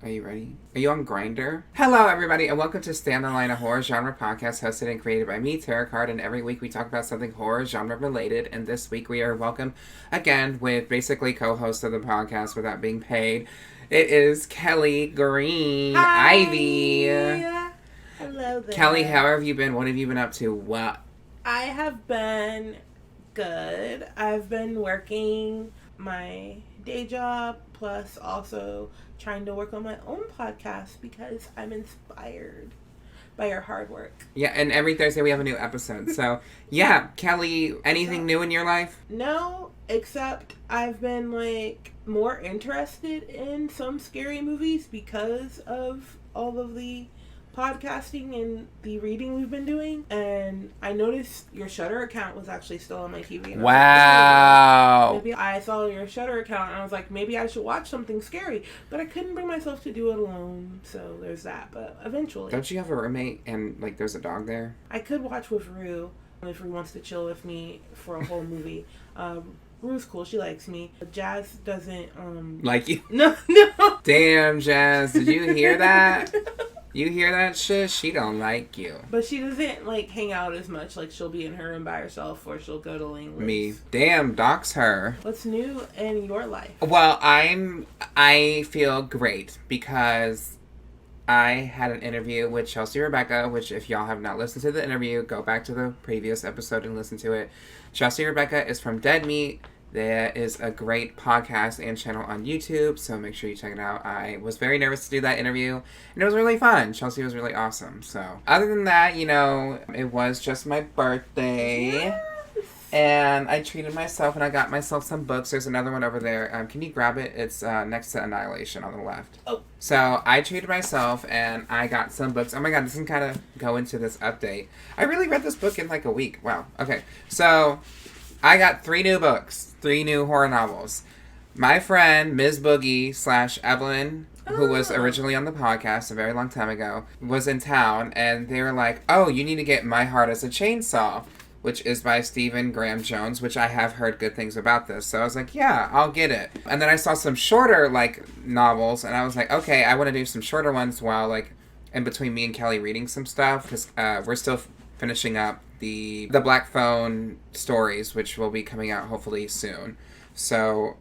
Are you ready? Are you on Grindr? Hello, everybody, and welcome to Stand the Line, a horror genre podcast hosted and created by me, Terrah, and every week we talk about something horror genre related, and this week we are welcome again with basically co-host of the podcast without being paid. It is Kelli Green. Hi. Ivy. Hello there. Kelli, how have you been? What have you been up to? Well, I have been good. I've been working my day job, plus also trying to work on my own podcast because I'm inspired by your hard work. Yeah, and every Thursday we have a new episode. So, yeah, Kelli, anything new in your life? No, except I've been, more interested in some scary movies because of all of the podcasting and the reading we've been doing, and I noticed your Shudder account was actually still on my TV. And Wow. maybe I saw your Shudder account and I was like, maybe I should watch something scary, but I couldn't bring myself to do it alone, so there's that. But eventually. Don't you have a roommate and, there's a dog there? I could watch with Rue if Rue wants to chill with me for a whole movie. Rue's cool. She likes me. Jazz doesn't, Like you? No. Damn, Jazz. Did you hear that? You hear that shit? She don't like you. But she doesn't, hang out as much. She'll be in her room by herself, or she'll go to Langley's. Me. Damn, dox her. What's new in your life? Well, I feel great because I had an interview with Chelsea Rebecca, which if y'all have not listened to the interview, go back to the previous episode and listen to it. Chelsea Rebecca is from Dead Meat. There is a great podcast and channel on YouTube, so make sure you check it out. I was very nervous to do that interview, and it was really fun. Chelsea was really awesome. So, other than that, it was just my birthday. Yes. And I treated myself, and I got myself some books. There's another one over there. Can you grab it? It's next to Annihilation on the left. Oh. So I treated myself, and I got some books. Oh my god, this can kind of go into this update. I really read this book in a week. Wow. Okay. So I got 3 new books. 3 new horror novels. My friend, Ms. Boogie / Evelyn, who was originally on the podcast a very long time ago, was in town, and they were like, oh, you need to get My Heart as a Chainsaw, which is by Stephen Graham Jones, which I have heard good things about this. So I was like, yeah, I'll get it. And then I saw some shorter, novels, and I was like, okay, I want to do some shorter ones while, in between me and Kelli reading some stuff, because we're still finishing up the Black Phone stories, which will be coming out hopefully soon. So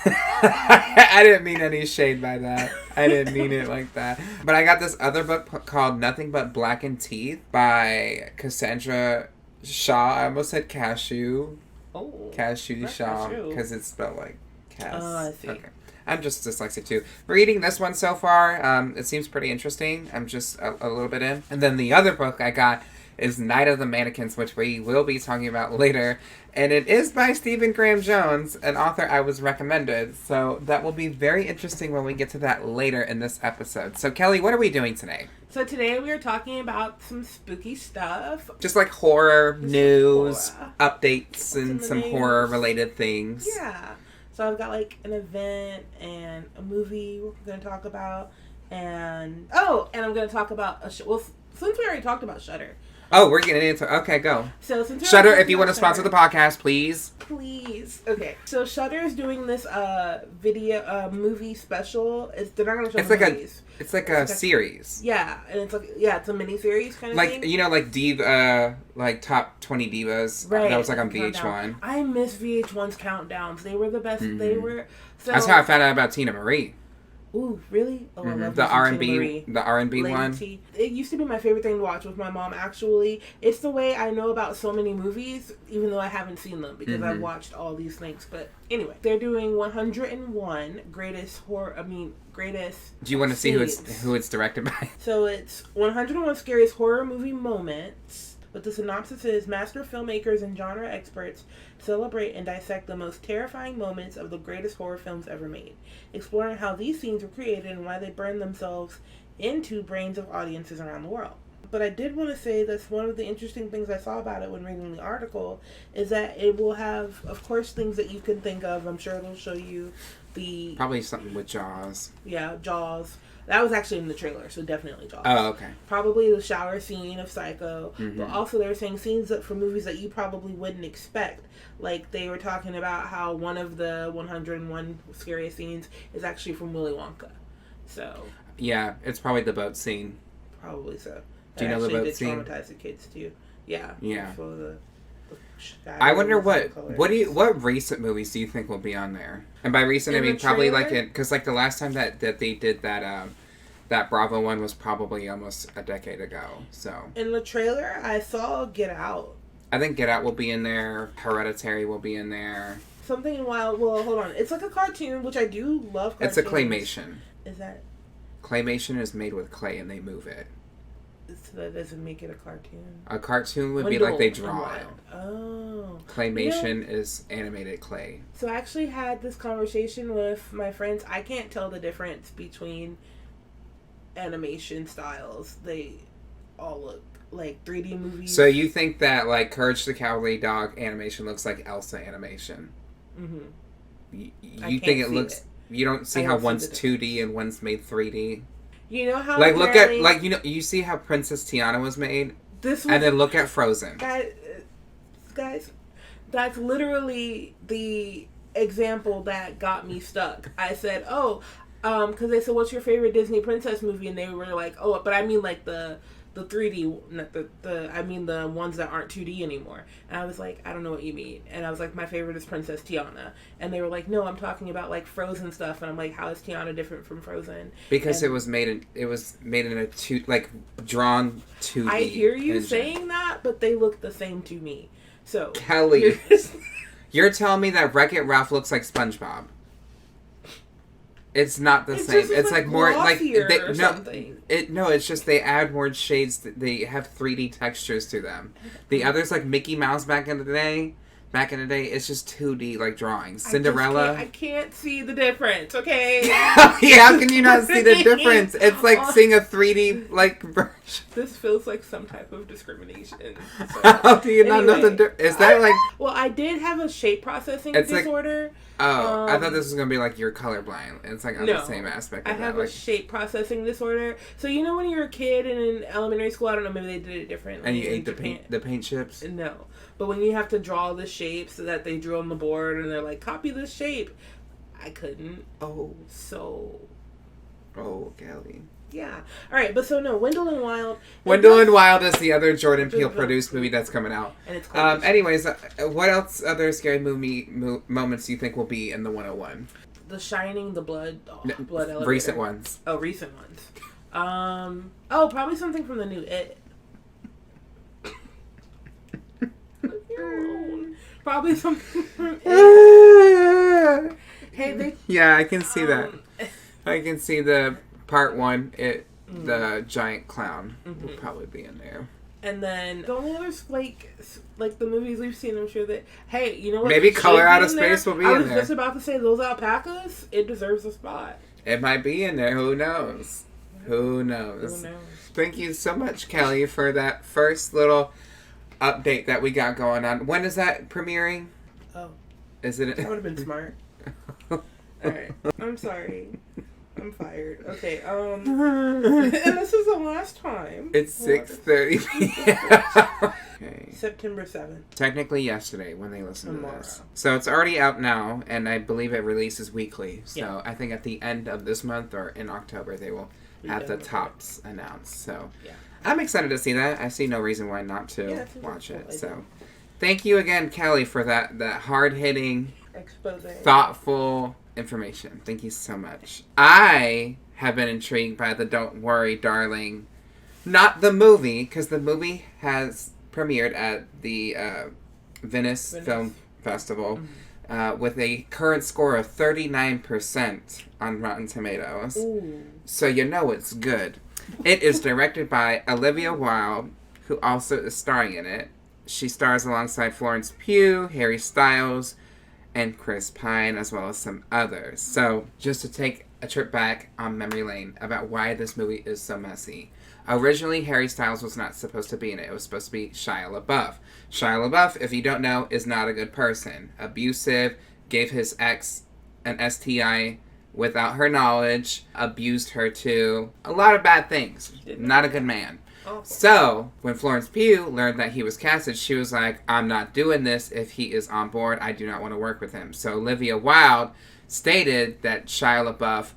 I didn't mean any shade by that. I didn't mean it like that. But I got this other book called Nothing But Blackened Teeth by Cassandra Shaw. I almost said Cashew. Oh. Cashew Shaw, because it's spelled like Cass. Oh, I see. Okay. I'm just dyslexic too. Reading this one so far, it seems pretty interesting. I'm just a little bit in. And then the other book I got is Night of the Mannequins, which we will be talking about later. And it is by Stephen Graham Jones, an author I was recommended. So that will be very interesting when we get to that later in this episode. So Kelli, what are we doing today? So today we are talking about some spooky stuff. Just horror news, horror. Updates, and some horror-related things. Yeah. So I've got an event and a movie we're going to talk about. And I'm going to talk about since we already talked about Shudder. Oh, we're getting into it. Okay, go. So since Shudder, if you want to sponsor the podcast, please. Please. Okay. So Shudder is doing this movie special. They're not going to show movies. It's a series. Yeah, and it's a mini series kind of thing. Diva, top 20 divas. Right. That was on VH1. I miss VH1's countdowns. They were the best. Mm-hmm. They were. So, that's how I found out about Tina Marie. Ooh, really? Oh, I love the R&B one. It used to be my favorite thing to watch with my mom, actually. It's the way I know about so many movies, even though I haven't seen them, because I've watched all these things. But anyway, they're doing 101 greatest. Do you want to see who it's directed by? So it's 101 scariest horror movie moments. But the synopsis is, master filmmakers and genre experts celebrate and dissect the most terrifying moments of the greatest horror films ever made, exploring how these scenes were created and why they burn themselves into brains of audiences around the world. But I did want to say that's one of the interesting things I saw about it when reading the article, is that it will have, of course, things that you can think of. I'm sure it'll show you probably something with Jaws. Yeah, Jaws. That was actually in the trailer, so definitely Jaws. Oh, okay. Probably the shower scene of Psycho. Mm-hmm. But also they were saying scenes for movies that you probably wouldn't expect. They were talking about how one of the 101 scariest scenes is actually from Willy Wonka. So yeah, it's probably the boat scene. probably so. Do you know the boat did scene? traumatize the kids too. Yeah. Yeah. For the I wonder what recent movies do you think will be on there? And by recent, I mean probably like it, because like the last time that they did that Bravo one was probably almost a decade ago. So in the trailer, I saw Get Out. I think Get Out will be in there. Hereditary will be in there. Something wild. Well, hold on. It's like a cartoon, which I do love. Cartoons. It's a claymation. Is that? Claymation is made with clay and they move it. So that doesn't make it a cartoon. A cartoon would be like they draw it. Oh. Claymation is animated clay. So I actually had this conversation with my friends. I can't tell the difference between animation styles. They all look like 3D movies. So you think that like Courage the Cowardly Dog animation looks like Elsa animation? Mm-hmm. You think it looks... You don't see how one's 2D and one's made 3D? You know how like look at like you see how Princess Tiana was made, and then look at Frozen. Guys, that's literally the example that got me stuck. I said, because they said, "What's your favorite Disney princess movie?" And they were like, "Oh, but I mean like the 3D, not I mean the ones that aren't 2D anymore." And I was like, "I don't know what you mean." And I was like, "My favorite is Princess Tiana." And they were like, "No, I'm talking about like Frozen stuff." And I'm like, "How is Tiana different from Frozen?" Because it was made in a drawn 2D. I hear you engine. saying that, but they look the same to me. So Kelly, you're telling me that Wreck-It Ralph looks like SpongeBob? It's not the same. It's like more like something. It's just they add more shades. They have 3D textures to them. The others, like Mickey Mouse back in the day, it's just 2D like drawings. Cinderella. I can't see the difference. Okay. Yeah, how can you not see the difference? It's like seeing a 3D like version. This feels like some type of discrimination. So. How do you not know the difference? Is that like? Well, I did have a shape processing disorder. Like, I thought this was going to be like you're colorblind. It's like on the same aspect of I have a shape processing disorder. So you know when you're a kid and in elementary school, I don't know, maybe they did it differently. And you ate the paint chips? No. But when you have to draw the shapes that they drew on the board and they're like, copy this shape, I couldn't. Oh. So. Oh, Kelly. Yeah. All right, but so no, Wendell and Wild. Wendell and Wild is the other Jordan Peele produced movie that's coming out. And it's anyways, what else other scary movie moments do you think will be in the 101? The Shining, the blood elevator. Recent ones. Oh, recent ones. Probably something from the new It. Probably something from It. Yeah, I can see that. I can see the part 1, the giant clown will probably be in there. And then the only others, like the movies we've seen, I'm sure that, hey, you know what? Maybe Color Out of Space will be in there. I was just about to say, those alpacas, it deserves a spot. It might be in there. Who knows? Who knows? Thank you so much, Kelly, for that first little update that we got going on. When is that premiering? Oh. Is it? That would have been smart. Alright. I'm sorry. I'm fired. Okay, and this is the last time. It's 6:30 p.m. Okay. September 7th. Technically yesterday when they listen to this. So it's already out now, and I believe it releases weekly. So I think at the end of this month or in October they will have the tops announced. So I'm excited to see that. I see no reason why not to watch it. So thank you again, Kelly, for that hard-hitting, thoughtful information. Thank you so much. I have been intrigued by the Don't Worry, Darling, not the movie, because the movie has premiered at the Venice Film Festival with a current score of 39% on Rotten Tomatoes. Ooh. So you know it's good. It is directed by Olivia Wilde, who also is starring in it. She stars alongside Florence Pugh, Harry Styles, and Chris Pine, as well as some others. So, just to take a trip back on memory lane about why this movie is so messy. Originally, Harry Styles was not supposed to be in it. It was supposed to be Shia LaBeouf. Shia LaBeouf, if you don't know, is not a good person. Abusive, gave his ex an STI without her knowledge, abused her too. A lot of bad things. Not a good man. So, when Florence Pugh learned that he was casted, she was like, I'm not doing this if he is on board. I do not want to work with him. So, Olivia Wilde stated that Shia LaBeouf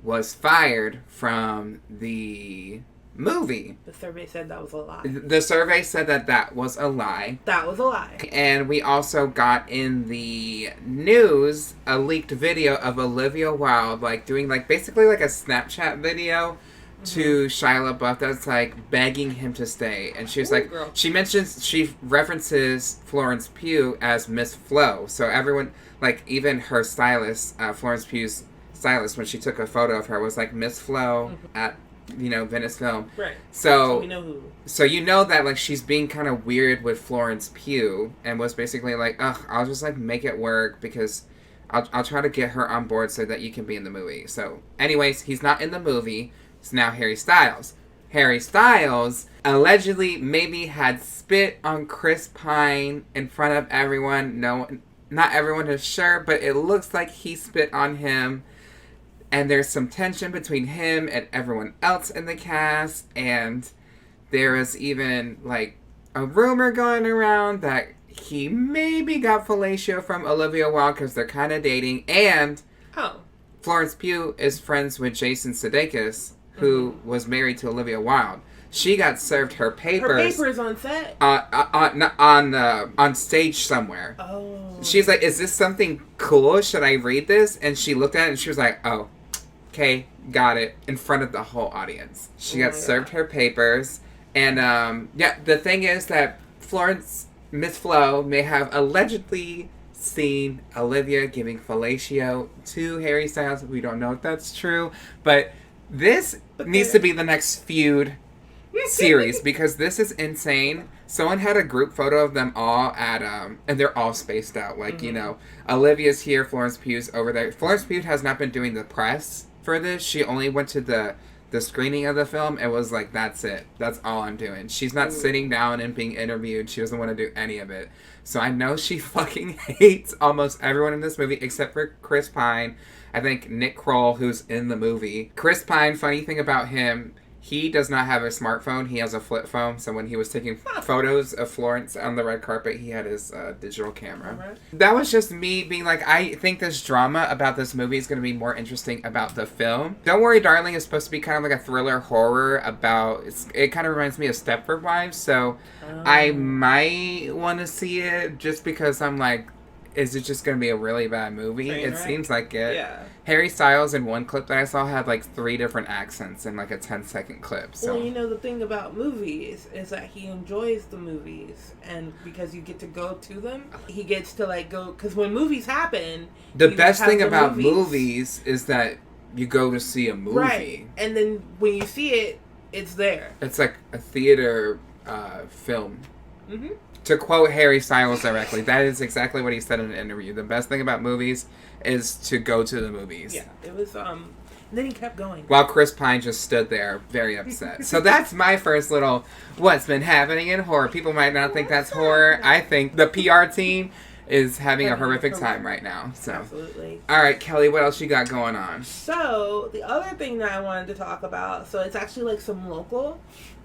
was fired from the movie. The survey said that was a lie. The survey said that was a lie. That was a lie. And we also got in the news a leaked video of Olivia Wilde, like, doing, like, basically, like, a Snapchat video to Shia LaBeouf that's, like, begging him to stay. And she was like, girl. she references Florence Pugh as Miss Flo. So everyone, like, even her stylist, Florence Pugh's stylist, when she took a photo of her, was like, Miss Flo at, Venice Film. Right. So we know who. So you know that, like, she's being kind of weird with Florence Pugh and was basically like, ugh, I'll just, like, make it work because I'll try to get her on board so that you can be in the movie. So, anyways, he's not in the movie. It's now Harry Styles. Harry Styles allegedly maybe had spit on Chris Pine in front of everyone. No, not everyone is sure, but it looks like he spit on him. And there's some tension between him and everyone else in the cast. And there is even, like, a rumor going around that he maybe got fellatio from Olivia Wilde because they're kind of dating. And Florence Pugh is friends with Jason Sudeikis, who was married to Olivia Wilde. She got served her papers. Her papers on set? On stage somewhere. Oh. She's like, is this something cool? Should I read this? And she looked at it and she was like, oh, okay, got it. In front of the whole audience. She got served her papers. And, the thing is that Miss Flo, may have allegedly seen Olivia giving fellatio to Harry Styles. We don't know if that's true. But this needs to be the next feud series because this is insane. Someone had a group photo of them all at, and they're all spaced out. Like, Olivia's here, Florence Pugh's over there. Florence Pugh has not been doing the press for this. She only went to the screening of the film and was like, that's it. That's all I'm doing. She's not sitting down and being interviewed. She doesn't want to do any of it. So I know she fucking hates almost everyone in this movie except for Chris Pine. I think Nick Kroll, who's in the movie. Chris Pine, funny thing about him, he does not have a smartphone. He has a flip phone. So when he was taking photos of Florence on the red carpet, he had his digital camera. Right. That was just me being like, I think this drama about this movie is going to be more interesting about the film. Don't Worry, Darling is supposed to be kind of like a thriller horror about... It kind of reminds me of Stepford Wives. So I might want to see it just because I'm like, is it just going to be a really bad movie? It seems like it. Yeah. Harry Styles in one clip that I saw had like 3 different accents in like a 10-second clip. So. Well, the thing about movies is that he enjoys the movies, and because you get to go to them, he gets to like go, because when movies happen, the best thing about movies is that you go to see a movie. Right. And then when you see it, it's there. It's like a theater film. Mm-hmm. To quote Harry Styles directly, that is exactly what he said in an interview. The best thing about movies is to go to the movies. Yeah, it was, then he kept going. While Chris Pine just stood there, very upset. So that's my first little, what's been happening in horror. People might not think that's horror. I think the PR team is having a horrific time right now. So. Absolutely. All right, Kelly, what else you got going on? So, the other thing that I wanted to talk about, so it's actually like some local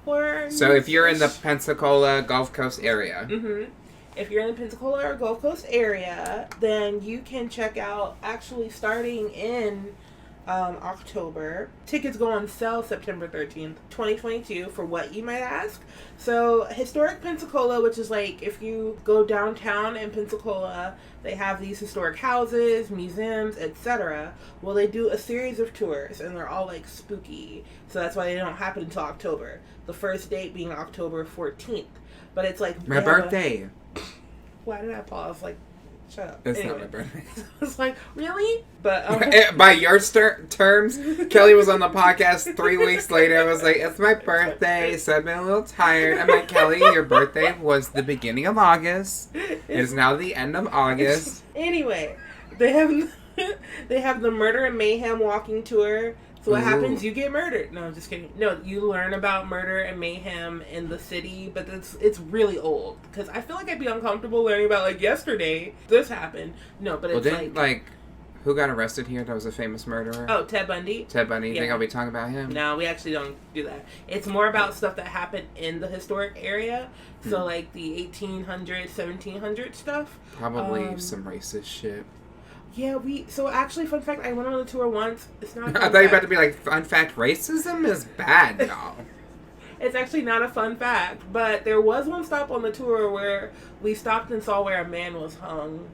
horror. So if you're in the Pensacola Gulf Coast area. Mm-hmm. If you're in the Pensacola or Gulf Coast area, then you can check out, actually starting in October. Tickets go on sale September 13th, 2022, for what, you might ask? So, historic Pensacola, which is like, if you go downtown in Pensacola, they have these historic houses, museums, etc. Well, they do a series of tours, and they're all like spooky. So that's why they don't happen until October. The first date being October 14th. But it's like... My birthday. Why did I pause? Like, shut up. It's not my birthday. I was like, really? But by your terms, Kelly was on the podcast 3 weeks later. I was like, it's my birthday, so I've been a little tired. I'm like, Kelly, your birthday was the beginning of August. It is now the end of August. Anyway, they have the Murder and Mayhem walking tour. So what happens? You get murdered. No, I'm just kidding. No, you learn about murder and mayhem in the city, but it's really old. Because I feel like I'd be uncomfortable learning about, like, yesterday this happened. No, but it's like, who got arrested here that was a famous murderer? Oh, Ted Bundy. Ted Bundy. You think I'll be talking about him? No, we actually don't do that. It's more about stuff that happened in the historic area. So, like, the 1800s, 1700s stuff. Probably some racist shit. Yeah, so actually, fun fact, I went on the tour once. It's not a fun I thought you were about fact. to be like, fun fact, racism is bad, y'all. It's actually not a fun fact, but there was one stop on the tour where we stopped and saw where a man was hung.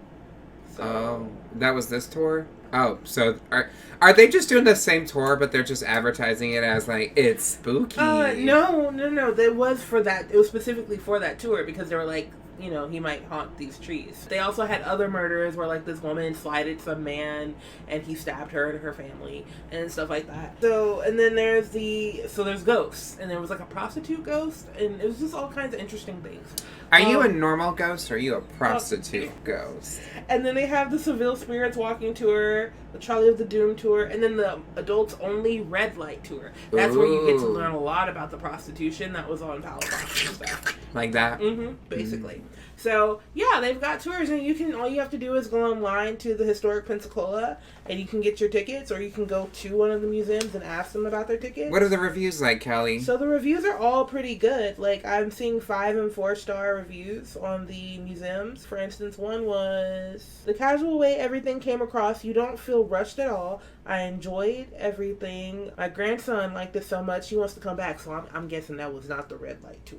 So. Oh, that was this tour? Oh, so are they just doing the same tour, but they're just advertising it as like it's spooky? No. That was for that. It was specifically for that tour because they were like, you know, he might haunt these trees. They also had other murders where like this woman slighted some man and he stabbed her and her family and stuff like that. So, and then there's ghosts, and there was like a prostitute ghost, and it was just all kinds of interesting things. Are you a normal ghost or are you a prostitute ghost? And then they have the Seville Spirits Walking Tour, the Charlie of the Doom Tour, and then the Adults Only Red Light Tour. That's where you get to learn a lot about the prostitution that was on Palafox and stuff. Like that? Mm-hmm, basically. So, yeah, they've got tours, and all you have to do is go online to the Historic Pensacola, and you can get your tickets, or you can go to one of the museums and ask them about their tickets. What are the reviews like, Kelly? So the reviews are all pretty good. Like, I'm seeing 5 and 4 star reviews on the museums. For instance, one was, the casual way everything came across, you don't feel rushed at all. I enjoyed everything. My grandson liked it so much, he wants to come back, so I'm guessing that was not the Red Light Tour.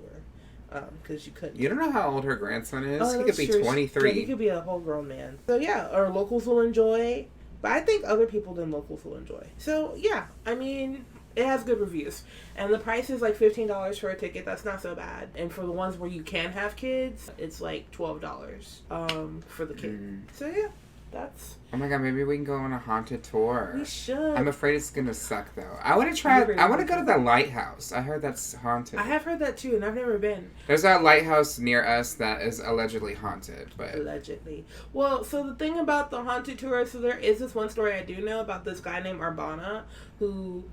Because you couldn't. You don't know how old her grandson is? Oh, He could be true. 23. Yeah, he could be a whole grown man. So yeah, or locals will enjoy. But I think other people than locals will enjoy. So yeah, I mean, it has good reviews. And the price is like $15 for a ticket. That's not so bad. And for the ones where you can have kids, it's like $12 for the kid. So yeah, that's... Oh my god, maybe we can go on a haunted tour. We should. I'm afraid it's gonna suck though. I want to try. I want to go to the lighthouse. I heard that's haunted. I have heard that too, and I've never been. There's a lighthouse near us that is allegedly haunted, but allegedly. Well, so the thing about the haunted tour, so there is this one story I do know about this guy named Arbana who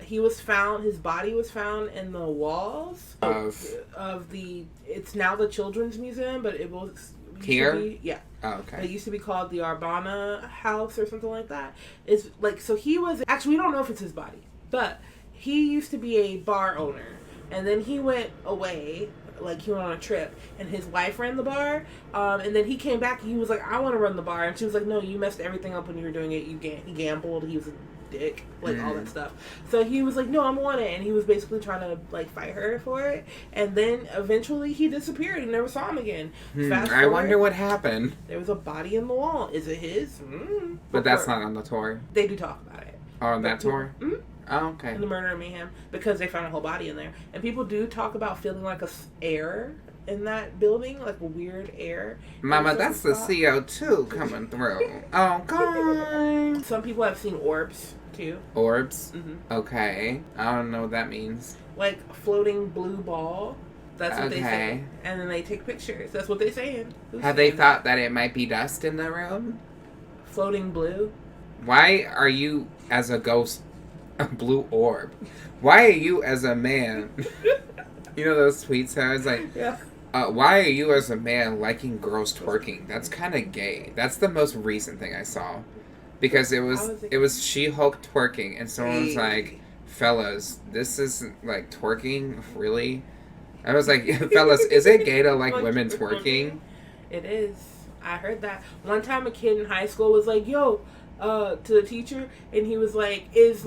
his body was found in the walls of the. It's now the Children's Museum, but it was here. Yeah. Oh, okay. It used to be called the Arbana House or something like that. It's like, so he was, actually we don't know if it's his body, but he used to be a bar owner, and then he went away, like he went on a trip, and his wife ran the bar, and then he came back and he was like, I want to run the bar, and she was like, no, you messed everything up when you were doing it. He gambled, he was a dick, like all that stuff. So he was like, no, I'm on it, and he was basically trying to like fight her for it, and then eventually he disappeared. You never saw him again. I wonder what happened. There was a body in the wall. Is it his? But that's not on the tour. They do talk about it. Oh, on that tour? Mm-hmm. Oh, okay. In the Murder and Mayhem, because they found a whole body in there, and people do talk about feeling like a air in that building, like a weird air. Mama, that's the CO2 coming through. Oh, God. Some people have seen orbs, too. Orbs? Mm-hmm. Okay. I don't know what that means. Like a floating blue ball. That's what they say. Okay. And then they take pictures. That's what they're saying. Have they thought that it might be dust in the room? Floating blue? Why are you, as a ghost, a blue orb? Why are you, as a man... You know those tweets I was like... Yeah. Why are you as a man liking girls twerking? That's kind of gay. That's the most recent thing I saw. Because it was She-Hulk twerking, and someone was like, fellas, this isn't like twerking, really? I was like, fellas, is it gay to like women twerking? It is. I heard that. One time a kid in high school was like, yo, to the teacher, and he was like, is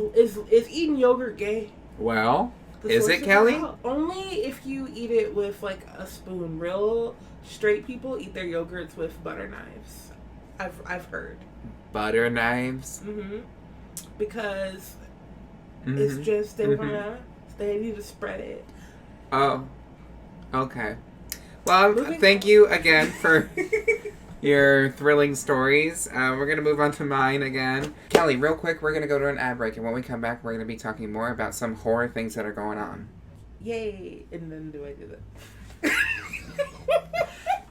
eating yogurt gay? Well... Is it, Kelly? Only if you eat it with like a spoon. Real straight people eat their yogurts with butter knives. I've heard. Butter knives? Mm-hmm. Because it's just they need to spread it. Oh. Okay. Well, thank you again for your thrilling stories. We're going to move on to mine again. Kelly, real quick, we're going to go to an ad break, and when we come back, we're going to be talking more about some horror things that are going on. Yay! And then do I do that?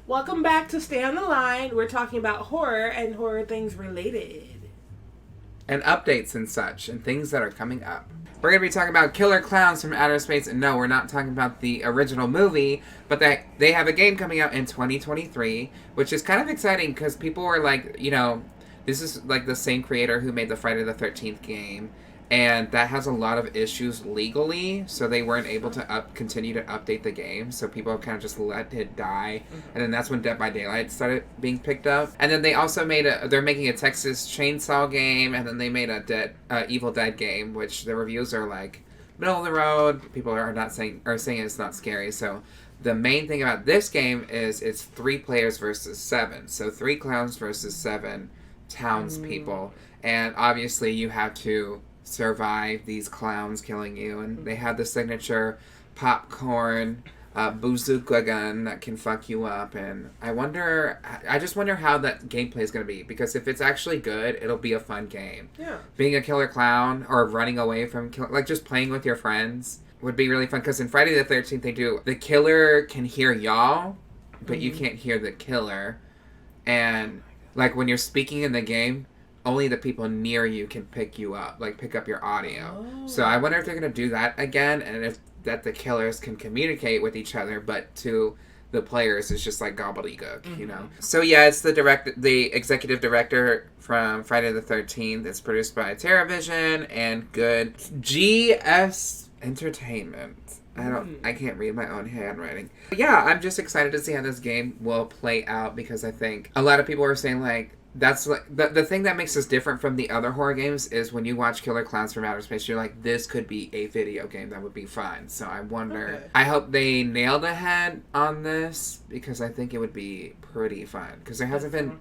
Welcome back to Stay on the Line. We're talking about horror and horror things related. And updates and such, and things that are coming up. We're going to be talking about Killer Clowns from Outer Space. And no, we're not talking about the original movie, but they have a game coming out in 2023, which is kind of exciting because people were like, you know, this is like the same creator who made the Friday the 13th game. And that has a lot of issues legally, so they weren't able to continue to update the game. So people kind of just let it die, and then that's when Dead by Daylight started being picked up. And then they also they're making a Texas Chainsaw game, and then they made a Evil Dead game, which the reviews are like middle of the road. People are saying it's not scary. So the main thing about this game is it's 3 players versus 7, so 3 clowns versus 7 townspeople, and obviously you have to survive these clowns killing you, and they have the signature popcorn bazooka gun that can fuck you up, and I just wonder how that gameplay is going to be, because if it's actually good, it'll be a fun game. Yeah. Being a killer clown or running away from like just playing with your friends would be really fun, because in Friday the 13th the killer can hear y'all, but you can't hear the killer, and like when you're speaking in the game, only the people near you can pick you up, like pick up your audio. Oh. So I wonder if they're going to do that again, and if that the killers can communicate with each other, but to the players it's just like gobbledygook, you know? So yeah, it's the executive director from Friday the 13th. It's produced by Terrah and Good GS Entertainment. I can't read my own handwriting. But yeah, I'm just excited to see how this game will play out, because I think a lot of people are saying like, that's like the thing that makes us different from the other horror games is when you watch Killer Clowns from Outer Space, you're like, this could be a video game that would be fun. So I wonder, okay. I hope they nailed ahead on this, because I think it would be pretty fun. Because there hasn't been,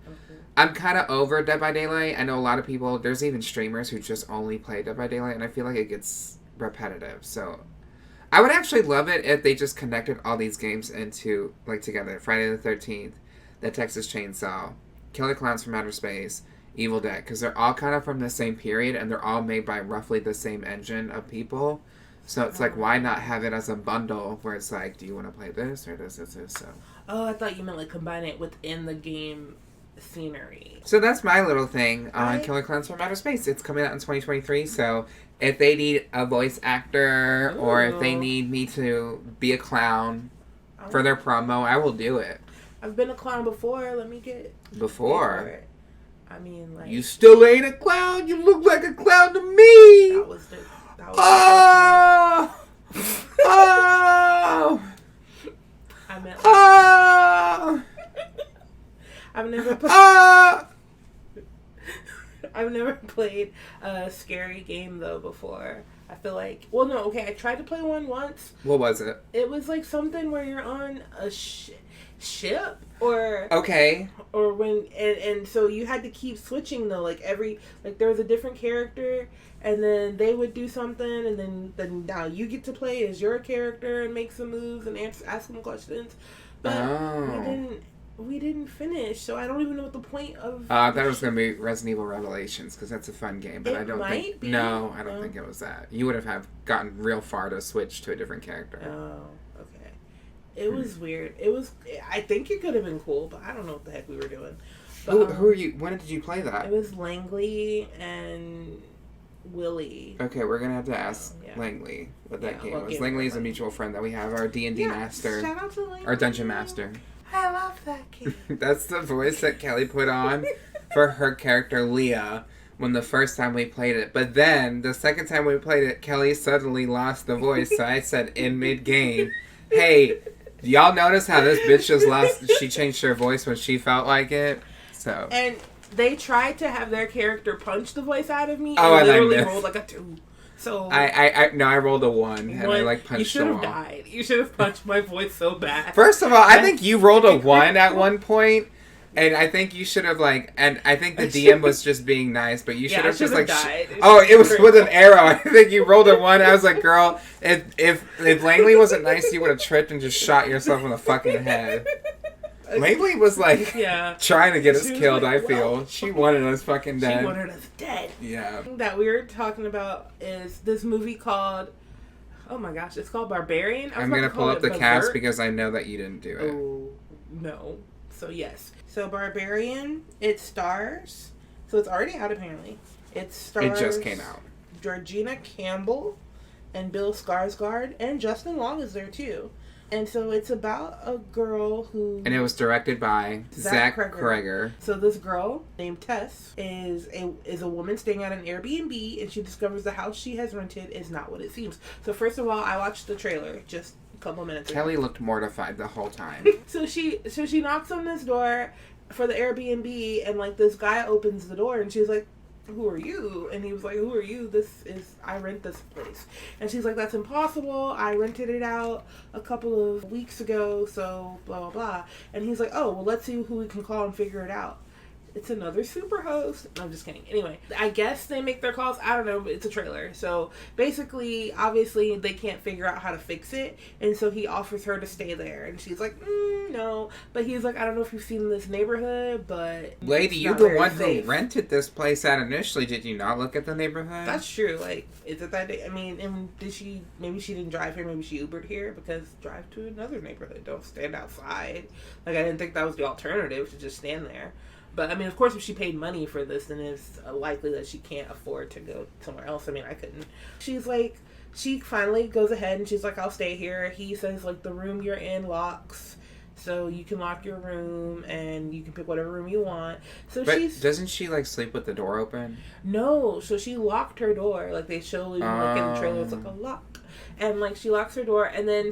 I'm kind of over Dead by Daylight. I know a lot of people, there's even streamers who just only play Dead by Daylight, and I feel like it gets repetitive. So I would actually love it if they just connected all these games into, like, together. Friday the 13th, the Texas Chainsaw, Killer Clowns from Outer Space, Evil Dead, because they're all kind of from the same period, and they're all made by roughly the same engine of people. So it's like, why not have it as a bundle where it's like, do you want to play this or this? So. Oh, I thought you meant like combine it within the game scenery. So that's my little thing on Killer Clowns from Outer Space. It's coming out in 2023, so if they need a voice actor or if they need me to be a clown for their promo, I will do it. I've been a clown before. Let me get before. I mean, like, you still ain't a clown. You look like a clown to me. That was oh. Oh. I meant. Like, oh. I've never played a scary game though before. I feel like, well, no, okay. I tried to play one once. What was it? It was like something where you're on a ship or when and so you had to keep switching though, like there was a different character, and then they would do something, and then now you get to play as your character and make some moves and ask them questions, but we didn't finish, so I don't even know what the point of. I thought it was gonna be Resident Evil Revelations, because that's a fun game, but I don't think. Be. No, I don't think it was that. You would have gotten real far to switch to a different character. Oh. It was weird. I think it could have been cool, but I don't know what the heck we were doing. But, who are you? When did you play that? It was Langley and Willie. Okay, we're going to have to ask Langley what that game was. Langley is a mutual friend that we have, our D&D master. Shout out to Langley. Our dungeon master. I love that game. That's the voice that Kelli put on for her character, Leah, when the first time we played it. But then, the second time we played it, Kelli suddenly lost the voice, so I said in mid-game, hey, y'all notice how this bitch just she changed her voice when she felt like it? So. And they tried to have their character punch the voice out of me, and literally rolled like a 2. So I rolled a 1, and I like punched the wall. You should have died. You should have punched my voice so bad. First of all, I think you rolled a 1 at one point, and I think you should have and I think the DM was just being nice, but you should have just died. It was with an arrow. I think you rolled a 1. I was like, girl, if Langley wasn't nice, you would have tripped and just shot yourself in the fucking head. Langley was like trying to get us killed, I feel. She wanted us fucking dead. She wanted us dead. Yeah. That we were talking about is this movie called, oh my gosh, it's called Barbarian. I'm going to pull up the cast because I know that you didn't do it. Oh, no. So yes. So Barbarian, it stars, so it's already out apparently. It just came out. Georgina Campbell and Bill Skarsgård, and Justin Long is there too. And so it's about a girl who... And it was directed by Zach Kreger. So this girl named Tess is a woman staying at an Airbnb, and she discovers the house she has rented is not what it seems. So first of all, I watched the trailer just a couple minutes ago. Kelli looked mortified the whole time. So she knocks on this door for the Airbnb, and like this guy opens the door, and she's like, "Who are you?" And he was like, "Who are you? I rent this place." And she's like, "That's impossible. I rented it out a couple of weeks ago, so blah, blah, blah." And he's like, "Oh, well, let's see who we can call and figure it out. It's another superhost." No, I'm just kidding. Anyway, I guess they make their calls. I don't know. It's a trailer. So basically, obviously, they can't figure out how to fix it. And so he offers her to stay there. And she's like, no. But he's like, "I don't know if you've seen this neighborhood, but..." Lady, you're the one who rented this place out initially. Did you not look at the neighborhood? That's true. Like, is it that day? I mean, and maybe she didn't drive here. Maybe she Ubered here, because drive to another neighborhood. Don't stand outside. Like, I didn't think that was the alternative, to just stand there. But, I mean, of course, if she paid money for this, then it's likely that she can't afford to go somewhere else. I mean, I couldn't. She's like, she finally goes ahead and she's like, "I'll stay here." He says, like, the room you're in locks, so you can lock your room and you can pick whatever room you want. So but doesn't she, like, sleep with the door open? No, so she locked her door. Like, they show you, like, in the trailer, it's like a lock. And, like, she locks her door, and then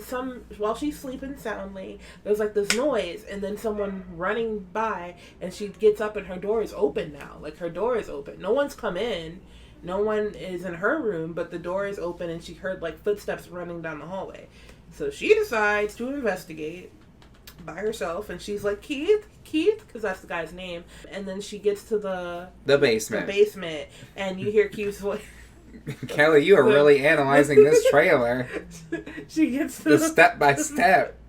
while she's sleeping soundly, there's, like, this noise, and then someone running by, and she gets up, and her door is open now. Like, her door is open. No one's come in. No one is in her room, but the door is open, and she heard, like, footsteps running down the hallway. So she decides to investigate by herself, and she's like, Keith, because that's the guy's name. And then she gets to the basement. And you hear Keith's voice. Kelli, you are really analyzing this trailer. She gets to the step by step.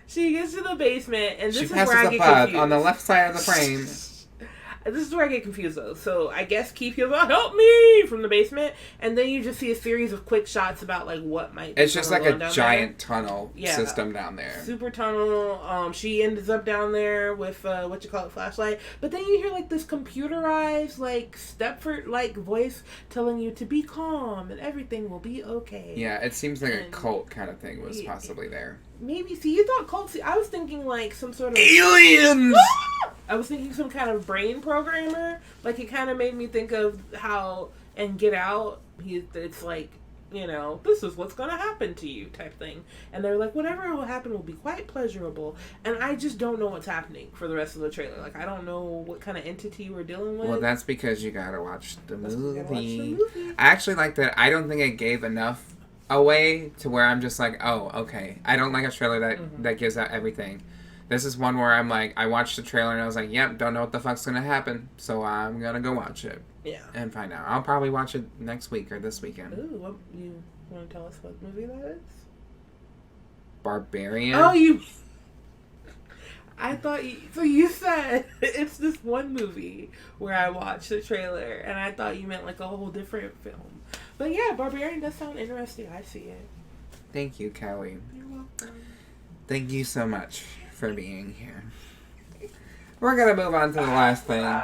She gets to the basement, and this is passes where I the get bug confused. on the left side of the frame. This is where I get confused, though. So I guess Keith goes, "Oh, help me!" from the basement, and then you just see a series of quick shots about like what might be It's just like a giant there. tunnel system down there. Super tunnel. She ends up down there with flashlight. But then you hear like this computerized like Stepford like voice telling you to be calm and everything will be okay. Yeah, it seems like a cult kind of thing was possibly there. Maybe. See, you thought cult. See, I was thinking like some sort of aliens. I was thinking some kind of brain programmer. Like, it kind of made me think of how in Get Out, it's like, you know, this is what's going to happen to you type thing. And they're like, whatever will happen will be quite pleasurable. And I just don't know what's happening for the rest of the trailer. Like, I don't know what kind of entity we're dealing with. Well, that's because you got to watch the movie. I actually like that. I don't think it gave enough away to where I'm just like, oh, okay. I don't like a trailer that gives out everything. This is one where I'm like, I watched the trailer and I was like, yep, don't know what the fuck's gonna happen, so I'm gonna go watch it. Yeah. And find out. I'll probably watch it next week or this weekend. Ooh, what, you want to tell us what movie that is? Barbarian? Oh, you... I thought so you said it's this one movie where I watched the trailer, and I thought you meant like a whole different film. But yeah, Barbarian does sound interesting. I see it. Thank you, Kelli. You're welcome. Thank you so much for being here. We're going to move on to the last thing,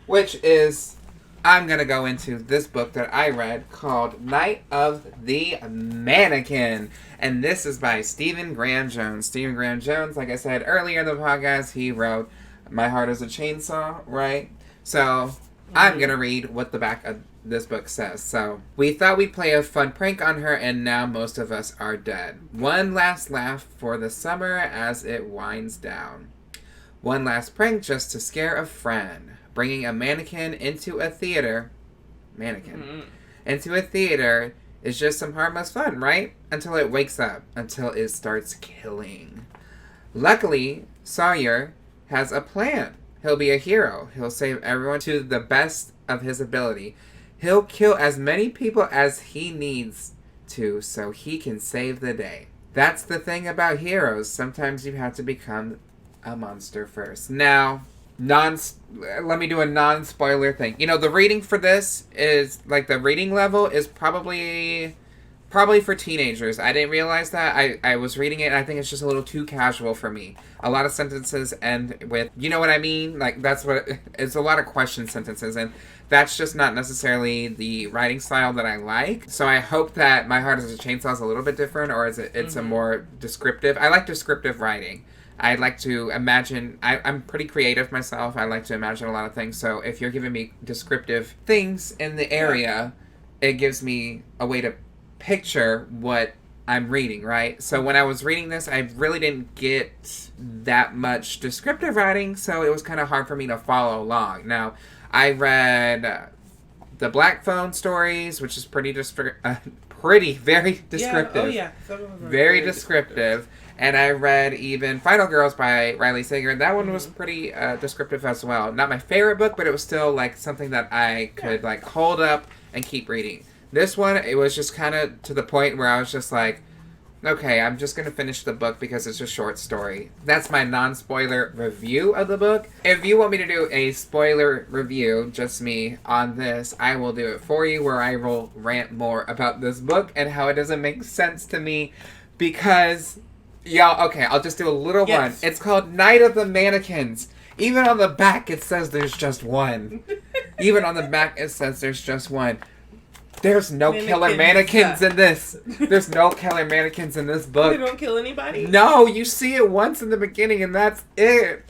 which is I'm going to go into this book that I read called Night of the Mannequin. And this is by Stephen Graham Jones. Stephen Graham Jones, like I said earlier in the podcast, he wrote My Heart is a Chainsaw, right? So I'm going to read what the back of this book says. So, we thought we'd play a fun prank on her, and now most of us are dead. One last laugh for the summer as it winds down. One last prank just to scare a friend. Bringing a mannequin into a theater. Into a theater is just some harmless fun, right? Until it wakes up. Until it starts killing. Luckily, Sawyer has a plan. He'll be a hero. He'll save everyone to the best of his ability. He'll kill as many people as he needs to so he can save the day. That's the thing about heroes. Sometimes you have to become a monster first. Now, let me do a non-spoiler thing. You know, the reading for this is, like, the reading level is probably probably for teenagers. I didn't realize that. I was reading it, and I think it's just a little too casual for me. A lot of sentences end with, you know what I mean? Like, that's what... It's a lot of question sentences, and that's just not necessarily the writing style that I like. So I hope that My Heart is a Chainsaw is a little bit different, or is it's a more descriptive... I like descriptive writing. I like to imagine... I'm pretty creative myself. I like to imagine a lot of things. So if you're giving me descriptive things in the area, it gives me a way to picture what I'm reading, right? So when I was reading this, I really didn't get that much descriptive writing, so it was kind of hard for me to follow along. Now, I read the Black Phone stories, which is very descriptive. Yeah. Some of them are very descriptive. And I read even Final Girls by Riley Sager. That one was pretty descriptive as well. Not my favorite book, but it was still like something that I could like hold up and keep reading. This one, it was just kind of to the point where I was just like, okay, I'm just going to finish the book because it's a short story. That's my non-spoiler review of the book. If you want me to do a spoiler review, just me, on this, I will do it for you, where I will rant more about this book and how it doesn't make sense to me because... Y'all, okay, I'll just do a little one. It's called Night of the Mannequins. Even on the back, it says there's just one. Even on the back, it says there's just one. There's no killer mannequins in this. There's no killer mannequins in this book. They don't kill anybody? No, you see it once in the beginning, and that's it.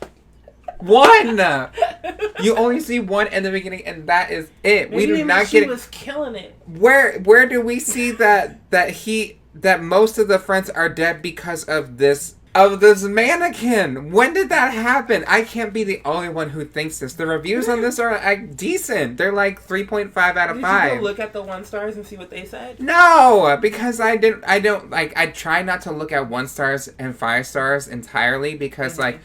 One! You only see one in the beginning, and that is it. Maybe we do not get it. She was killing it. Where do we see that most of the friends are dead because of this mannequin? When did that happen? I can't be the only one who thinks this. The reviews on this are like decent. They're like 3.5 out of 5. Did you go look at the 1 stars and see what they said? No, because I try not to look at 1 stars and 5 stars entirely because like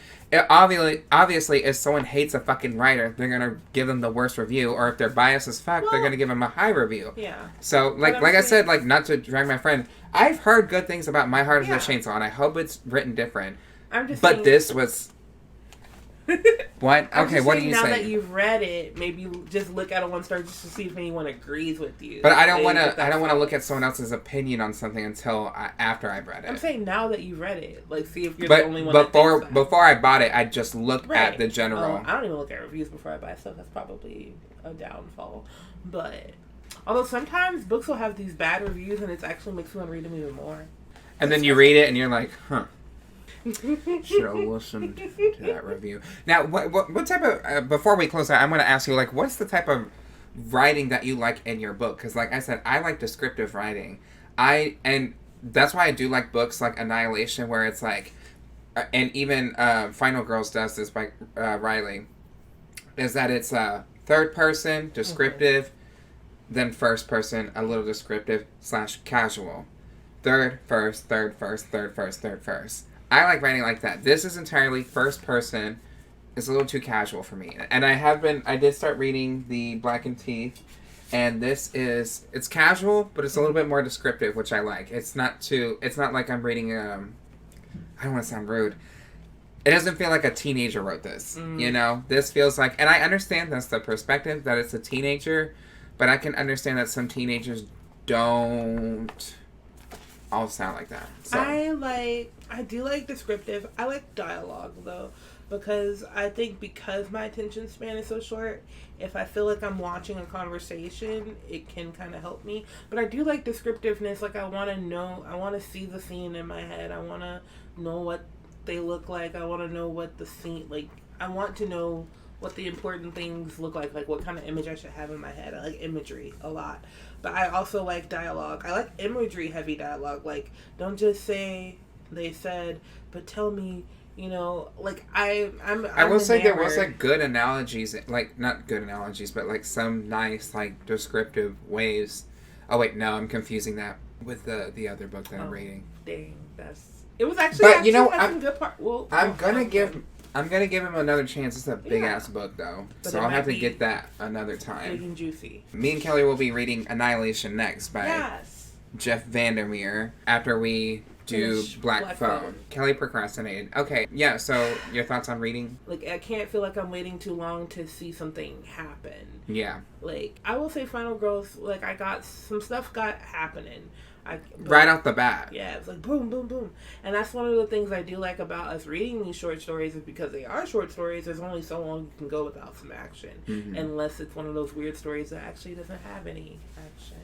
obviously, if someone hates a fucking writer, they're gonna give them the worst review, or if they're biased as fuck, they're gonna give them a high review. Yeah. So, like I said, like, not to drag my friend, I've heard good things about My Heart is a Chainsaw, and I hope it's written different. I'm just but saying, this was... What? Okay, what are you saying? Now that you've read it, maybe just look at a 1 star just to see if anyone agrees with you. But I don't want to look at someone else's opinion on something until after I've read it. I'm saying now that you've read it, like, see if you're the only one that thinks that. Before I bought it, I just looked at the general. I don't even look at reviews before I buy stuff. That's probably a downfall. But although sometimes books will have these bad reviews, and it actually makes me want to read them even more. And then you read it, and you're like, huh. Should have listened to that review. Now, what type of... before we close out, I'm going to ask you, like, what's the type of writing that you like in your book? Because, like I said, I like descriptive writing. And that's why I do like books like Annihilation, where it's like... and even Final Girls does this by Riley. Is that it's third person, descriptive, then first person, a little descriptive, / casual. Third, first, third, first, third, first, third, first. I like writing like that. This is entirely first person. It's a little too casual for me. And I did start reading the Black and Teeth, and it's casual, but it's a little bit more descriptive, which I like. It's not like I'm reading, I don't want to sound rude. It doesn't feel like a teenager wrote this, you know? This feels like, and I understand that's the perspective, that it's a teenager, but I can understand that some teenagers don't all sound like that. So. I do like descriptive. I like dialogue, though, because I think because my attention span is so short, if I feel like I'm watching a conversation, it can kind of help me. But I do like descriptiveness. Like, I want to see the scene in my head. I want to know what they look like. I want to know what the scene, like, I want to know what the important things look like what kind of image I should have in my head. I like imagery a lot. But I also like dialogue. I like imagery-heavy dialogue. Like, don't just say... they said, but tell me, you know, like, I will say there was, like, good analogies, like, not good analogies, but, like, some nice, like, descriptive ways. Oh, wait, no, I'm confusing that with the other book that I'm reading. Dang, it was actually, but, you know, some good part. I'm gonna give him another chance. It's a big-ass book, though, but so I'll have to get that another time. Big and juicy. Me and Kelly will be reading Annihilation next by Jeff Vandermeer after we... do Black Phone. Kelly procrastinated. Okay, yeah, so your thoughts on reading? Like, I can't feel like I'm waiting too long to see something happen. Yeah. Like, I will say Final Girls, like, some stuff got happening. Right off the bat. Yeah, it's like boom, boom, boom. And that's one of the things I do like about us reading these short stories is because they are short stories, there's only so long you can go without some action. Mm-hmm. Unless it's one of those weird stories that actually doesn't have any action.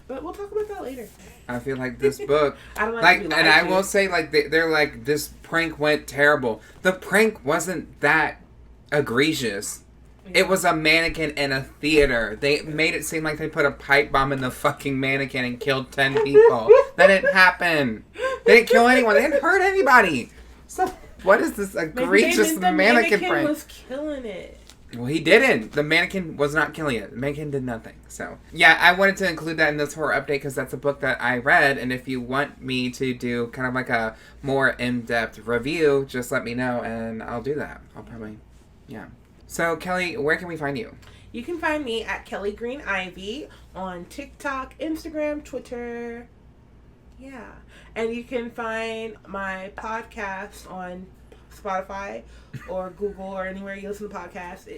But we'll talk about that later. I feel like this book... I don't like to be lied and I to. will say, like, they're like, this prank went terrible. The prank wasn't that egregious. It was a mannequin in a theater. They made it seem like they put a pipe bomb in the fucking mannequin and killed 10 people. That didn't happen. They didn't kill anyone. They didn't hurt anybody. So, what is this egregious mannequin prank? Was killing it. Well, he didn't. The mannequin was not killing it. The mannequin did nothing. So, yeah, I wanted to include that in this horror update because that's a book that I read. And if you want me to do kind of like a more in-depth review, just let me know and I'll do that. I'll probably, yeah. So, Kelly, where can we find you? You can find me at Kelly Green Ivy on TikTok, Instagram, Twitter. Yeah. And you can find my podcast on Spotify or Google or anywhere you listen to podcasts.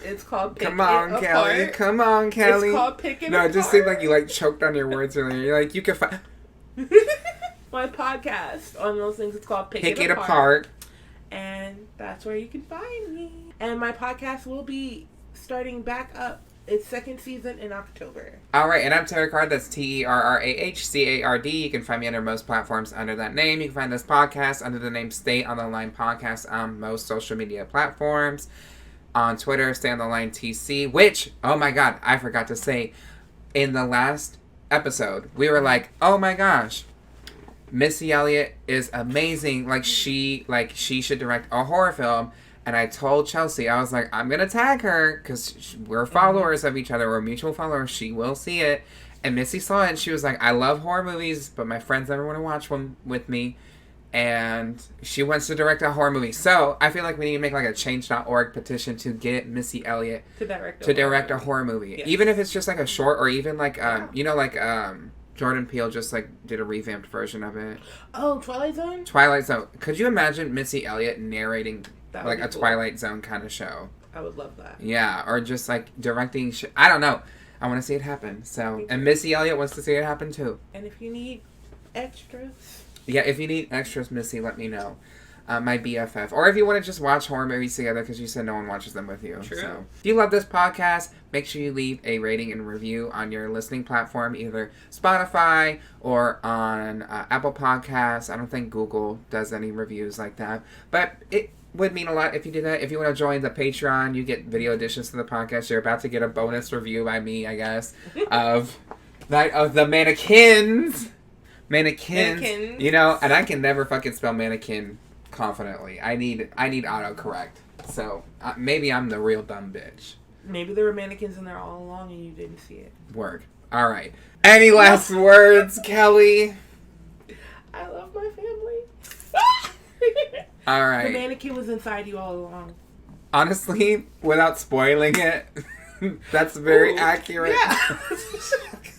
It's called Pick It Apart. Kelly. Come on, Kelly. It's called Pick It Apart. No, it just seemed like you choked on your words earlier. You're like, you can find... My podcast on those things, it's called Pick It Apart. And that's where you can find me. And my podcast will be starting back up its second season in October. All right, and I'm Terrah Card. That's TerrahCard. You can find me under most platforms under that name. You can find this podcast under the name Stay on the Line Podcast on most social media platforms. On Twitter, Stay on the Line TC, which, oh my God, I forgot to say, in the last episode, we were like, oh my gosh, Missy Elliott is amazing. She should direct a horror film. And I told Chelsea, I was like, I'm going to tag her because we're followers of each other. We're mutual followers. She will see it. And Missy saw it and she was like, I love horror movies, but my friends never want to watch one with me. And she wants to direct a horror movie. So I feel like we need to make a change.org petition to get Missy Elliott to direct a horror movie. Yes. Even if it's just a short or even Jordan Peele just did a revamped version of it. Oh, Twilight Zone? Twilight Zone. Could you imagine Missy Elliott narrating a cool Twilight Zone kind of show? I would love that. Yeah, or just directing I don't know. I want to see it happen. So, and Missy Elliott wants to see it happen too. And if you need extras. Yeah, if you need extras, Missy, let me know. My BFF. Or if you want to just watch horror movies together because you said no one watches them with you. True. So, if you love this podcast, make sure you leave a rating and review on your listening platform, either Spotify or on Apple Podcasts. I don't think Google does any reviews like that. But it would mean a lot if you do that. If you want to join the Patreon, you get video additions to the podcast. You're about to get a bonus review by me, I guess, of the mannequins. Mannequins. You know, and I can never fucking spell mannequin confidently. I need autocorrect. So maybe I'm the real dumb bitch. Maybe there were mannequins in there all along and you didn't see it. Work. All right. Any last words, Kelly? I love my family. All right. The mannequin was inside you all along. Honestly, without spoiling it, that's very accurate. Yeah.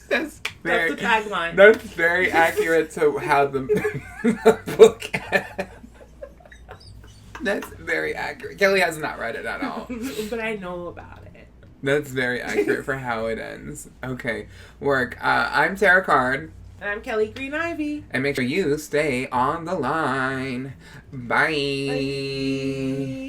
That's the tagline. That's very accurate to how the book ends. That's very accurate. Kelly has not read it at all. But I know about it. That's very accurate for how it ends. Okay. Work. I'm Terrah Card. And I'm Kelly Green Ivy. And make sure you stay on the line. Bye. Bye.